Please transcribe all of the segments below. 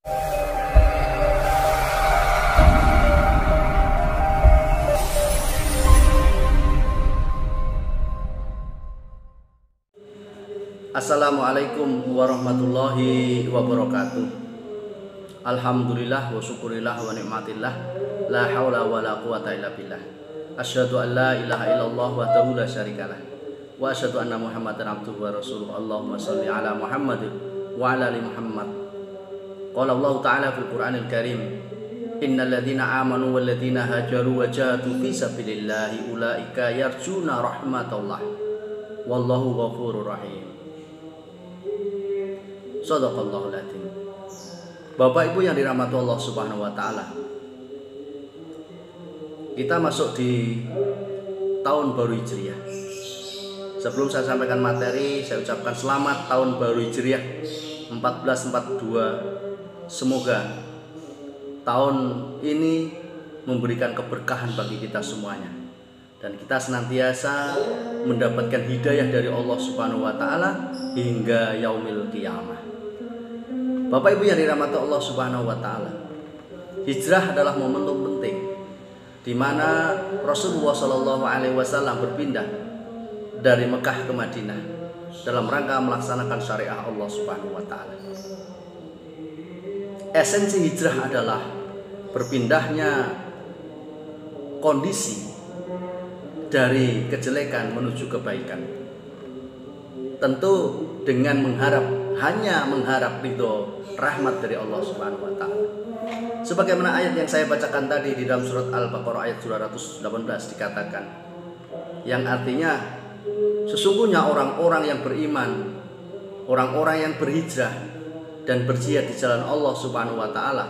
Assalamualaikum warahmatullahi wabarakatuh. Alhamdulillah wa syukurillah wa nikmatillah. La haula wa la quwata illa billah. Asyhadu an la ilaha illallah wahdahu la syarikalah. Wa asyhadu anna Muhammadan abduhu wa rasuluh. Allahumma shalli ala Muhammad wa ala ali Muhammad. Qala Allah Ta'ala fil Qur'anil Karim, innal ladzina amanu wal ladzina hajaru wa jahadu fi sabilillahi ulaika yarjuna rahmatallah. Wallahu ghafurur rahim. Shadaqallahul adzim. Bapak Ibu yang dirahmati Allah Subhanahu wa taala. Kita masuk di tahun baru Hijriah. Sebelum saya sampaikan materi, saya ucapkan selamat tahun baru Hijriah 1442. Semoga tahun ini memberikan keberkahan bagi kita semuanya dan kita senantiasa mendapatkan hidayah dari Allah Subhanahu wa taala hingga yaumil qiyamah. Bapak Ibu yang dirahmati Allah Subhanahu wa taala, hijrah adalah momentum penting di mana Rasulullah Shallallahu alaihi wasallam berpindah dari Mekah ke Madinah dalam rangka melaksanakan syariah Allah Subhanahu wa taala. Esensi hijrah adalah berpindahnya kondisi dari kejelekan menuju kebaikan. Tentu dengan hanya mengharap ridho rahmat dari Allah Subhanahu wa taala. Sebagaimana ayat yang saya bacakan tadi di dalam surat Al-Baqarah ayat 218 dikatakan, yang artinya sesungguhnya orang-orang yang beriman, orang-orang yang berhijrah dan berjihad di jalan Allah Subhanahu wa taala,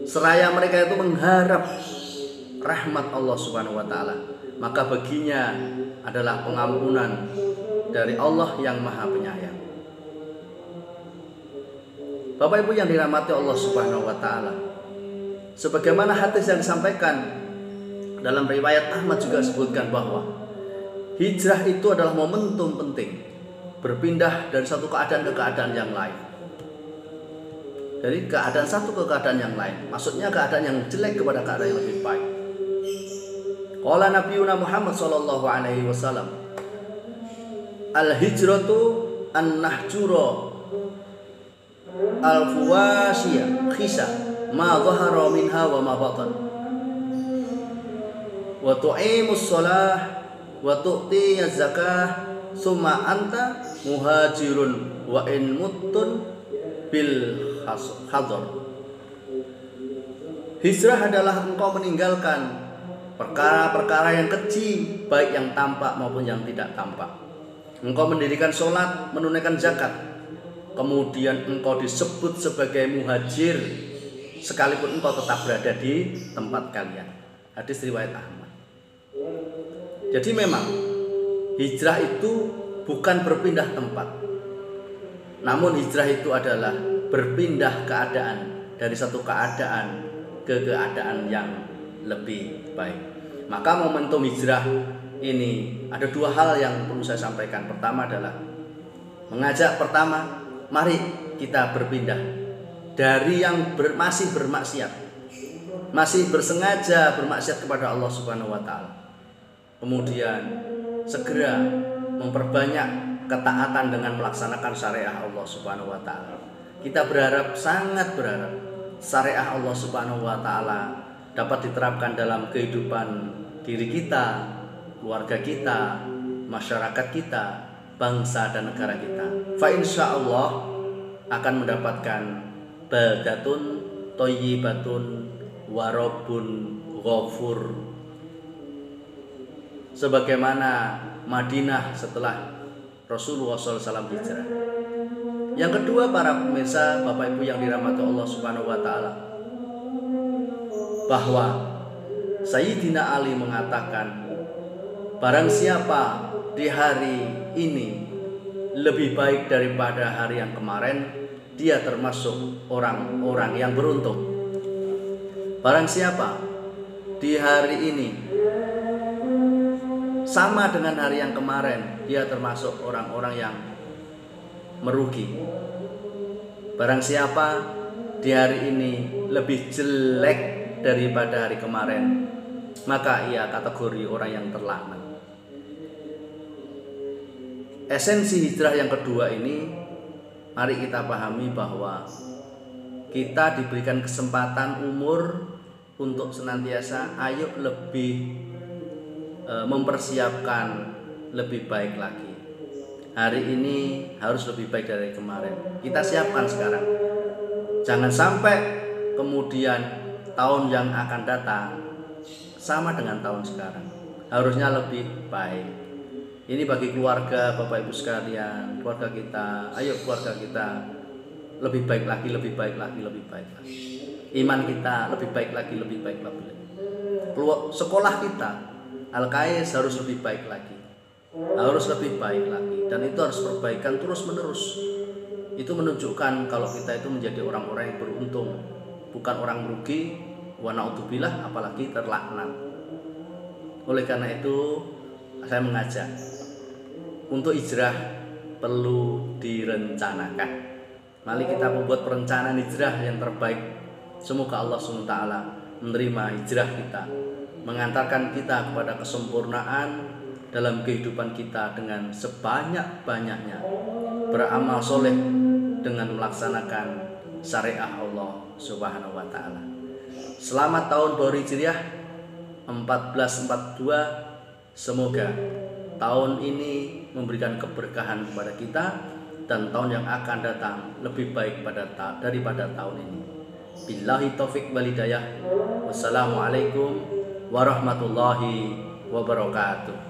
seraya mereka itu mengharap rahmat Allah Subhanahu wa taala, maka baginya adalah pengampunan dari Allah yang Maha Penyayang. Bapak Ibu yang dirahmati Allah Subhanahu wa taala, sebagaimana hadis yang disampaikan dalam riwayat Ahmad juga disebutkan bahwa hijrah itu adalah momentum penting berpindah dari satu keadaan ke keadaan yang lain. Dari keadaan satu ke keadaan yang lain, maksudnya keadaan yang jelek kepada keadaan yang lebih baik. Qala Nabiyuna Muhammad sallallahu alaihi wasallam, al-hijratu an-nahjura al-fuwasiyah khisa ma dhahara minha wa ma batan wa tu'imus shalah wa tu'tiyaz zakah summa anta muhajirun wa in muttun bil hadar. Hijrah adalah engkau meninggalkan perkara-perkara yang kecil, baik yang tampak maupun yang tidak tampak. Engkau mendirikan sholat, menunaikan zakat, kemudian engkau disebut sebagai muhajir sekalipun engkau tetap berada di tempat kalian. Hadis riwayat Ahmad. Jadi memang hijrah itu bukan berpindah tempat, namun hijrah itu adalah berpindah keadaan dari satu keadaan ke keadaan yang lebih baik. Maka momentum hijrah ini ada dua hal yang perlu saya sampaikan. Pertama adalah mengajak mari kita berpindah dari yang masih bermaksiat, masih bersengaja bermaksiat kepada Allah Subhanahu wa taala. Kemudian segera memperbanyak ketaatan dengan melaksanakan syariah Allah Subhanahu wa taala. Kita sangat berharap syariah Allah Subhanahu wa taala dapat diterapkan dalam kehidupan diri kita, keluarga kita, masyarakat kita, bangsa dan negara kita. Fa insya Allah akan mendapatkan baldatun thayyibatun wa rabbun ghafur, sebagaimana Madinah setelah Rasulullah SAW hijrah. Yang kedua, para pemirsa, Bapak Ibu yang dirahmati Allah Subhanahu wa taala, bahwa Sayyidina Ali mengatakan, barang siapa di hari ini lebih baik daripada hari yang kemarin, dia termasuk orang-orang yang beruntung. Barang siapa di hari ini sama dengan hari yang kemarin, dia termasuk orang-orang yang merugi. Barang siapa di hari ini lebih jelek daripada hari kemarin, maka ia kategori orang yang terlaknat. Esensi hijrah yang kedua ini, mari kita pahami bahwa kita diberikan kesempatan umur untuk senantiasa ayo lebih mempersiapkan lebih baik lagi. Hari ini harus lebih baik dari kemarin. Kita siapkan sekarang. Jangan sampai kemudian tahun yang akan datang sama dengan tahun sekarang. Harusnya lebih baik. Ini bagi keluarga, Bapak Ibu sekalian, keluarga kita. Ayo keluarga kita lebih baik lagi, lebih baik lagi, lebih baik lagi. Iman kita lebih baik lagi, lebih baik lagi. Sekolah kita, Al-Qais harus lebih baik lagi. Harus lebih baik lagi, dan itu harus perbaikan terus menerus. Itu menunjukkan kalau kita itu menjadi orang-orang yang beruntung, bukan orang merugi, wa na'udzubillah, apalagi terlaknat. Oleh karena itu saya mengajak untuk hijrah perlu direncanakan. Mari kita membuat perencanaan hijrah yang terbaik. Semoga Allah SWT menerima hijrah kita, mengantarkan kita kepada kesempurnaan dalam kehidupan kita dengan sebanyak-banyaknya beramal soleh dengan melaksanakan syariah Allah Subhanahu wa taala. Selamat tahun baru Hijriah 1442. Semoga tahun ini memberikan keberkahan kepada kita dan tahun yang akan datang lebih baik daripada tahun ini. Billahi taufik wal hidayah. Wassalamualaikum warahmatullahi wabarakatuh.